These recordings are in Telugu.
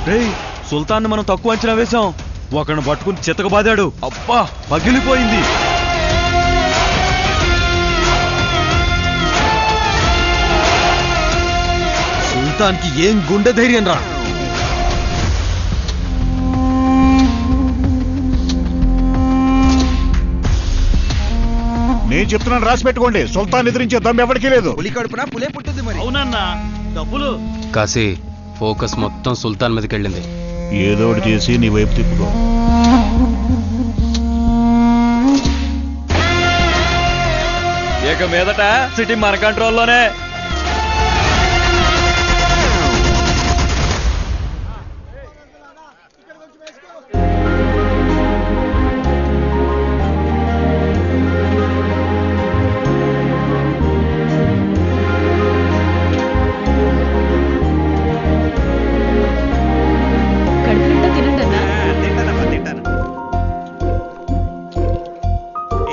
రేయ్, సుల్తాన్ మనం తక్కువ అంచనా వేశాం. ఒకరిని పట్టుకుని చితకబాదాడు. అబ్బా, పగిలిపోయింది. సుల్తాన్కి ఏం గుండె ధైర్యం రా. నేను చెప్తున్నాను, రాసి పెట్టుకోండి. సుల్తాన్ ఎదిరించే దమ్ ఎవరికీ లేదు. పులి కడుపున పులే పుట్టింది మరి. అవునన్నా, డబ్బులు. కాశీ, ఫోకస్ మొత్తం సుల్తాన్ మీదకి వెళ్ళింది. ఏదో ఒకటి చేసి నీ వైపు తిప్పుకో. ఇక మీదట సిటీ మన కంట్రోల్లోనే.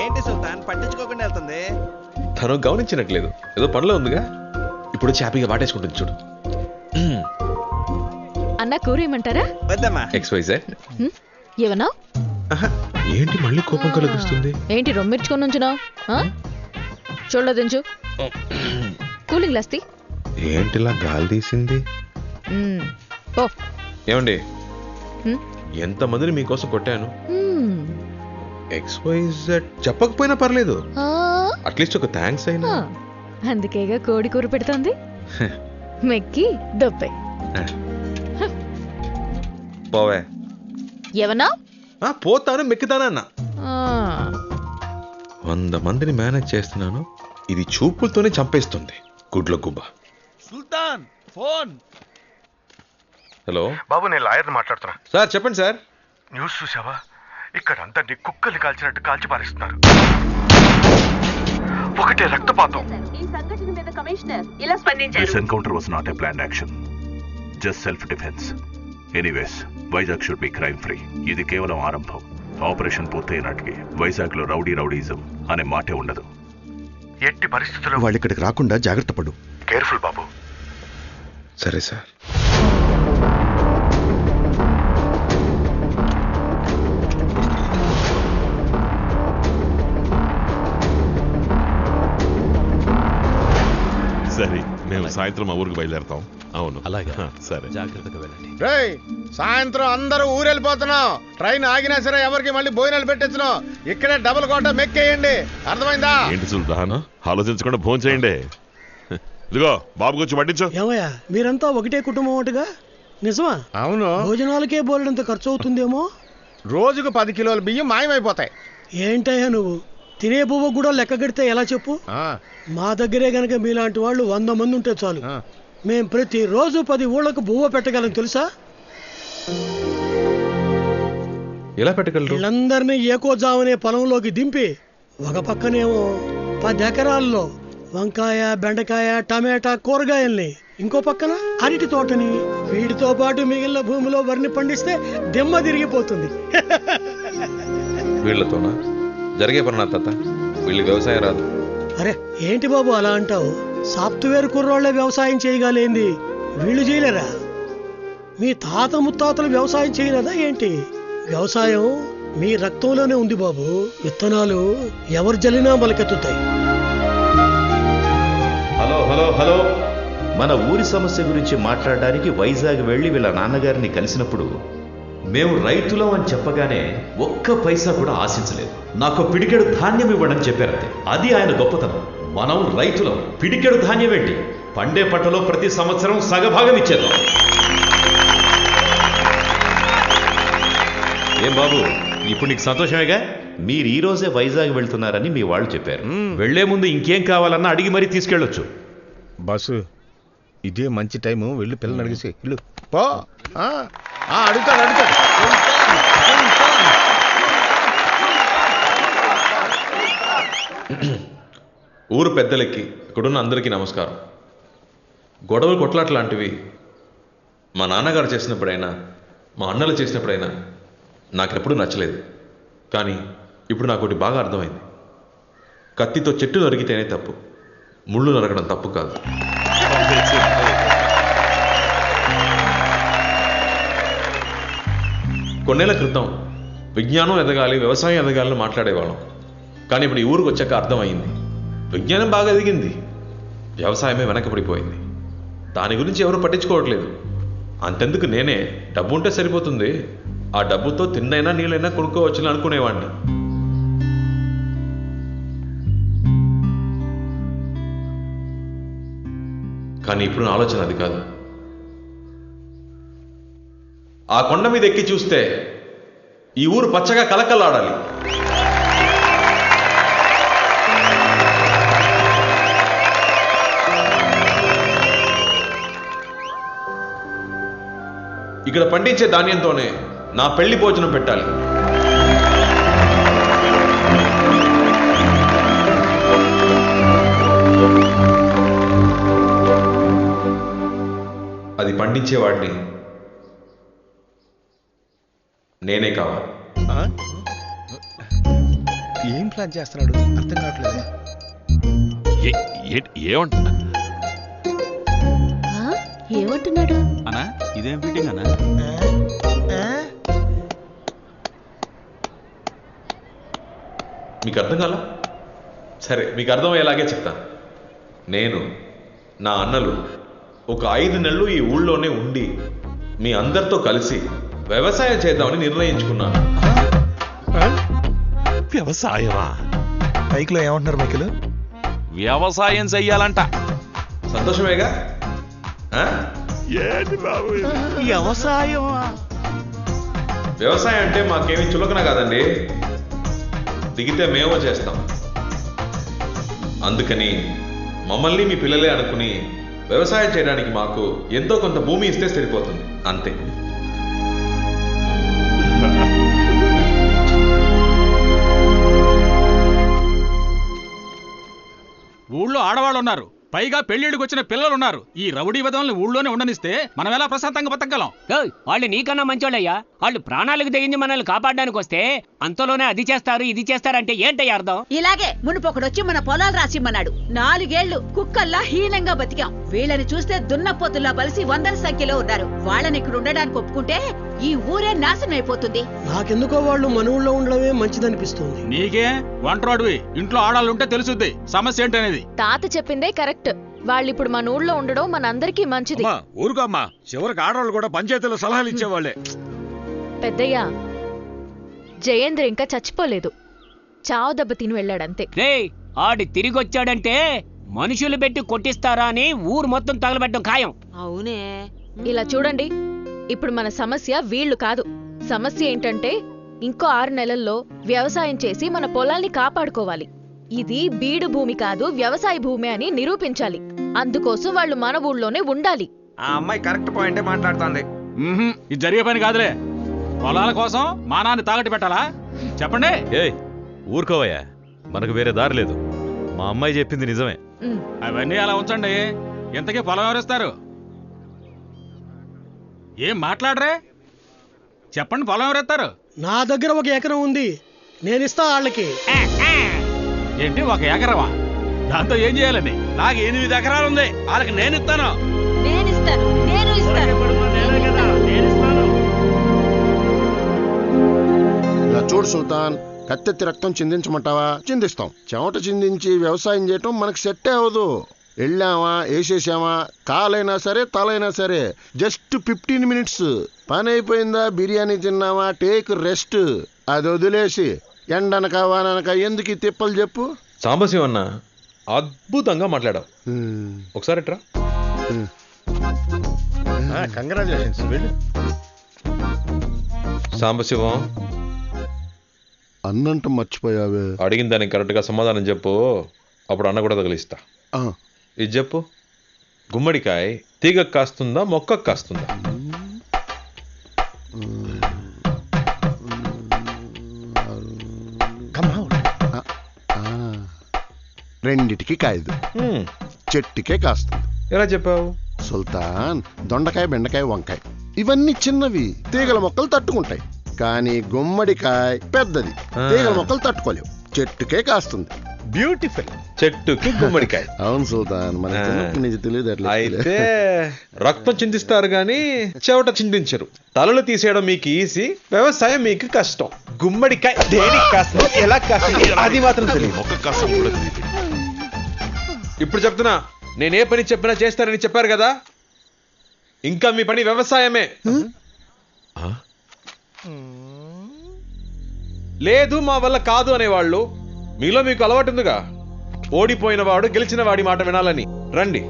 ఏంటి సుల్తాన్ పట్టించుకోకుండా వెళ్తుంది? తను గమనించినట్లేదు, ఏదో పనిలో ఉందిగా. ఇప్పుడు హ్యాపీగా పాటేసుకుంటుంది చూడు. అన్న కూర ఏమంటారా? వద్దమ్మా. XYZ. ఏమన్నా? ఏంటి మళ్ళీ కోపం కలుగుతుంది? ఏంటి రొమ్మిర్చుకొని ఉంచున్నావు? చూడలేదించు. కూలింగ్ గ్లాస్ తీ. ఏంటిలా గాలి తీసింది? ఓ ఏమండి, ఎంతమందిని మీకోసం కొట్టాను. XYZ చెప్పకపోయినా పర్లేదు, అట్లీస్ట్ ఒక థ్యాంక్స్ అయినా. అందుకేగా కోడి కూర పెడుతోంది. మెక్కి దొప్పే. పోవే. ఏమన్నా? పోతాను, మెక్కుతానన్నా. 100 మందిని మేనేజ్ చేస్తున్నాను, ఇది చూపులతోనే చంపేస్తుంది. గుడ్ల గుబ్బ. సుల్తాన్ ఫోన్. హలో బాబు, నేను లాయర్ని మాట్లాడుతున్నా. సార్ చెప్పండి సార్. న్యూస్ చూసావా? ఇక్కడ అందరినీ కుక్కల్ని కాల్చినట్టు కాల్చి పారేస్తున్నారు. ఒకటే రక్తపాతం. This encounter was not a planned action, just self-defense. Anyways, Vizag should be crime free. ఇది కేవలం ఆరంభం. ఆపరేషన్ పూర్తయినట్టుకి వైజాగ్ లో రౌడీజం అనే మాటే ఉండదు. ఎట్టి పరిస్థితుల్లో వాళ్ళు ఇక్కడికి రాకుండా జాగ్రత్త పడు. కేర్ఫుల్ బాబు. సరే సార్. సరే, మేము సాయంత్రం మా ఊరికి బయలుదేరతాం. అవును, అలాగే. సరే, జాగ్రత్తగా వెళ్ళండి. సాయంత్రం అందరూ ఊరెళ్ళిపోతున్నాం. ట్రైన్ ఆగినా సరే ఎవరికి మళ్ళీ భోజనాలు పెట్టించను. ఇక్కడే డబుల్ కోట మెక్కేయండి, అర్థమైందా? ఏంటి సుల్తాన్, ఆలోచించకుండా ఫోన్ చేయండి. ఇదిగో బాబు గురించి పట్టించు. ఏమయ్యా, మీరంతా ఒకటే కుటుంబం ఒకటిగా? నిజమా? అవును. భోజనాలకే బోలెడంత ఖర్చు అవుతుందేమో. రోజుకు 10 కిలోల బియ్యం మాయమైపోతాయి. ఏంటయ్యా నువ్వు, తినే పువ్వు కూడా లెక్క కడితే ఎలా చెప్పు? మా దగ్గరే గనక మీలాంటి వాళ్ళు 100 మంది ఉంటే చాలు. మేం ప్రతిరోజు 10 ఊళ్ళకు బువ్వ పెట్టగలం, తెలుసా? ఎలా పెట్టగలరు? వీళ్ళందరినీ ఏకోజామనే పొలంలోకి దింపి ఒక పక్కనేమో 10 ఎకరాల్లో వంకాయ, బెండకాయ, టమాటా కూరగాయల్ని, ఇంకో పక్కన అరటి తోటని, వీటితో పాటు మిగిలిన భూమిలో వరిని పండిస్తే దిమ్మ తిరిగిపోతుంది. వీళ్ళతోనా జరిగే పని నా తాత? వీళ్ళకి వ్యవసాయం రాదు. అరే ఏంటి బాబు అలా అంటావు? సాఫ్ట్వేర్ కుర్రోళ్లే వ్యవసాయం చేయగలేంది, వీళ్ళు చేయలేరా? మీ తాత ముత్తాతలు వ్యవసాయం చేయలేదా ఏంటి? వ్యవసాయం మీ రక్తంలోనే ఉంది బాబు. విత్తనాలు ఎవరు జల్లినా మొలకెత్తుతాయి. హలో హలో హలో, మన ఊరి సమస్య గురించి మాట్లాడడానికి వైజాగ్ వెళ్ళి వీళ్ళ నాన్నగారిని కలిసినప్పుడు మేము రైతులం అని చెప్పగానే ఒక్క పైసా కూడా ఆశించలేదు. నాకు పిడికెడు ధాన్యం ఇవ్వడని చెప్పారంతే. అది ఆయన గొప్పతనం. మనం రైతులం, పిడికెడు ధాన్యం ఏంటి, పండే పంటలో ప్రతి సంవత్సరం సగభాగం ఇచ్చేద్దాం. ఏం బాబు, ఇప్పుడు నీకు సంతోషమేగా? మీరు ఈ రోజే వైజాగ్ వెళ్తున్నారని మీ వాళ్ళు చెప్పారు. వెళ్లే ముందు ఇంకేం కావాలన్నా అడిగి మరీ తీసుకెళ్ళొచ్చు. బస్సు ఇదే మంచి టైము, వెళ్ళి పిల్లలు అడిగేసి ఇల్లు పో. అడుగుతాడు. ఊరు పెద్దలకి, ఇక్కడున్న అందరికీ నమస్కారం. గొడవలు కొట్లాట్లాంటివి మా నాన్నగారు చేసినప్పుడైనా, మా అన్నలు చేసినప్పుడైనా నాకెప్పుడు నచ్చలేదు. కానీ ఇప్పుడు నాకు ఒకటి బాగా అర్థమైంది. కత్తితో చెట్టు నరికితేనే తప్పు, ముళ్ళు నరకడం తప్పు కాదు. కొన్నేళ్ల క్రితం విజ్ఞానం ఎదగాలి, వ్యవసాయం ఎదగాలని మాట్లాడేవాళ్ళం. కానీ ఇప్పుడు ఈ ఊరికి వచ్చాక అర్థమైంది, విజ్ఞానం బాగా ఎదిగింది, వ్యవసాయమే వెనకబడిపోయింది. దాని గురించి ఎవరు పట్టించుకోవట్లేదు. అంతెందుకు నేనే డబ్బు ఉంటే సరిపోతుంది, ఆ డబ్బుతో తిన్నైనా నీళ్ళైనా కొనుక్కోవచ్చుని అనుకునేవాడిని. కానీ ఇప్పుడు నా ఆలోచన అది కాదు. ఆ కొండ మీద ఎక్కి చూస్తే ఈ ఊరు పచ్చగా కలకల్లాడాలి. ఇక్కడ పండించే ధాన్యంతోనే నా పెళ్లి భోజనం పెట్టాలి. అది పండించేవాడిని నేనే కావాలి. ఏం ప్లాన్ చేస్తున్నాడు అర్థం కావట్లేదు. ఏమంటున్నా ఏమంటున్నాడు అన్నా? ఇదేం ఫిట్టింగ్ అన్నా? మీకు అర్థం కాల? సరే, మీకు అర్థమయ్యేలాగే చెప్తాను. నేను నా అన్నలు ఒక 5 నెలలు ఈ ఊళ్ళోనే ఉండి మీ అందరితో కలిసి వ్యవసాయం చేద్దామని నిర్ణయించుకున్నాను. వ్యవసాయమా? బైక్లో ఏమంటున్నారు మైకిల్? వ్యవసాయం చెయ్యాలంట. సంతోషమేగా? ఏంటి బాబు ఇది? వ్యవసాయం అంటే మాకేమీ చులకన కాదండి, దిగితే మేమో చేస్తాం. అందుకని మమ్మల్ని మీ పిల్లలే అనుకుని వ్యవసాయం చేయడానికి మాకు ఎంతో కొంత భూమి ఇస్తే సరిపోతుంది, అంతే. ఊళ్ళో ఆడవాళ్ళు ఉన్నారు, పైగా పెళ్లిడికి వచ్చిన పిల్లలు ఉన్నారు. ఈ రౌడీ విధంలో ఊళ్ళోనే ఉండనిస్తే మనం ఎలా ప్రశాంతంగా బతకగలం? వాళ్ళు నీకన్నా మంచోళ్ళయ్యా. వాళ్ళు ప్రాణాలకు తెగించి మనల్ని కాపాడడానికి వస్తే అంతలోనే అది చేస్తారు ఇది చేస్తారంటే ఏంటయ్యా అర్థం? ఇలాగే మునుపొకడొచ్చి మన పొలాలు రాసిమ్మన్నాడు. 4 ఏళ్లు కుక్కల్లా హీనంగా బతికాం. వీళ్ళని చూస్తే దున్నపోతుల్లా బలిసి 100ల సంఖ్యలో ఉన్నారు. వాళ్ళని ఇక్కడ ఉండడానికి ఒప్పుకుంటే ఈ ఊరే నాశనం అయిపోతుంది. నాకెందుకో వాళ్ళు మన ఊళ్ళో ఉండడమే మంచిదనిపిస్తుంది. నీకే వంటరోడివి, ఇంట్లో ఆడాలు ఉంటే తెలుసుద్ది సమస్య ఏంటనేది. తాత చెప్పిందే కరెక్ట్. వాళ్ళు ఇప్పుడు మన ఊళ్ళో ఉండడం మనందరికీ మంచిది. ఊరుకోమ్మా, చివరికి ఆడవాళ్ళు కూడా పంచాయతీలో సలహాలు ఇచ్చేవాళ్లే. పెద్దయ్యా, జయేంద్ర ఇంకా చచ్చిపోలేదు, చావు దెబ్బ తిని వెళ్ళాడంతే. ఆడి తిరిగొచ్చాడంటే మనుషులు పెట్టి కొట్టిస్తారా అని ఊరు మొత్తం తగలబెట్టడం ఖాయం. అవునే. ఇలా చూడండి, ఇప్పుడు మన సమస్య వీళ్ళు కాదు. సమస్య ఏంటంటే ఇంకో 6 నెలల్లో వ్యవసాయం చేసి మన పొలాల్ని కాపాడుకోవాలి. ఇది బీడు భూమి కాదు, వ్యవసాయ భూమి అని నిరూపించాలి. అందుకోసం వాళ్ళు మన ఊళ్ళోనే ఉండాలి. ఆ అమ్మాయి కరెక్ట్ పాయింటే మాట్లాడుతోంది. ఇది జరిగే పని కాదులే. పొలాల కోసం మానాన్ని తాగట్టు పెట్టాలా? చెప్పండి. ఏయ్ ఊరుకోవయ్యా, మనకు వేరే దారి లేదు. మా అమ్మాయి చెప్పింది నిజమే. అవన్నీ అలా ఉంచండి. ఇంతకీ పొలం ఎవరిస్తారు? ఏం మాట్లాడరే? చెప్పండి, పొలం ఎవరెత్తారు? నా దగ్గర 1 ఎకరం ఉంది, నేనిస్తా వాళ్ళకి. ఏంటి 1 ఎకరమా? దాంతో ఏం చేయాలండి? నాకు 8 ఎకరాలు ఉంది, వాళ్ళకి నేను ఇస్తాను. చూడు సుల్తాన్, కత్తెత్తి రక్తం చిందించమంటావా? చిందిస్తాం. చెమట చిందించి వ్యవసాయం చేయటం మనకు సెట్టే అవ్వదు. వెళ్ళామా, వేసేసామా, కాలైనా సరే తలైనా సరే జస్ట్ 15 మినిట్స్ పని అయిపోయిందా, బిర్యానీ తిన్నామా, టేక్ రెస్ట్. అది వదిలేసి ఎండనక వాననక ఎందుకు ఈ తిప్పలు చెప్పు. సాంబశివ అన్న అద్భుతంగా మాట్లాడావు. ఒకసారి ట్రా. కంగ్రాచులేషన్స్. సాంబశివం, అన్నంట మర్చిపోయావే. అడిగిన దానికి కరెక్ట్గా సమాధానం చెప్పు, అప్పుడు అన్న కూడా తగిలిస్తా. ఇది చెప్పు, గుమ్మడికాయ తీగకు కాస్తుందా మొక్కకు కాస్తుందా? రెండిటికి కాయదు, చెట్టుకే కాస్తుంది. ఎలా చెప్పావు? సుల్తాన్, దొండకాయ, బెండకాయ, వంకాయ ఇవన్నీ చిన్నవి, తీగల మొక్కలు తట్టుకుంటాయి. కానీ గుమ్మడికాయ పెద్దది, తీగల మొక్కలు తట్టుకోలేవు, చెట్టుకే కాస్తుంది. బ్యూటిఫుల్. చెట్టుకి గుమ్మడికాయ. అవును సుల్తాన్, మన చిన్నప్పటి నుంచి తెలియదు అట్లా. అయితే రక్తం చిందిస్తారు గాని చెవట చిందించరు. తలలు తీసేయడం మీకు ఈజీ, వ్యవసాయం మీకు కష్టం. గుమ్మడికాయ దేనికి కాస్తుంది, ఎలా కాస్తుంది అది మాత్రం తెలియదు. ఒక్క కాసం కూడా తెలియదు. ఇప్పుడు చెప్తున్నా, నేనే పని చెప్పినా చేస్తానని చెప్పారు కదా, ఇంకా మీ పని వ్యవసాయమే. లేదు మా వల్ల కాదు అనేవాళ్ళు మీలో మీకు అలవాటు ఉందిగా, ఓడిపోయిన వాడు గెలిచిన వాడి మాట వినాలని. రండి,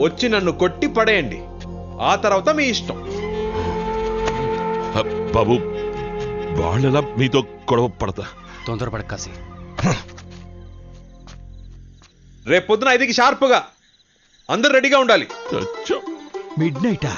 వచ్చి నన్ను కొట్టి పడేయండి, ఆ తర్వాత మీ ఇష్టం. బాబు, వాళ్ళెలా మీతో గొడవ పడతా? తొందరపడక కాసి. రేపు పొద్దున 5కి షార్ప్గా అందరు రెడీగా ఉండాలి. మిడ్ నైటా?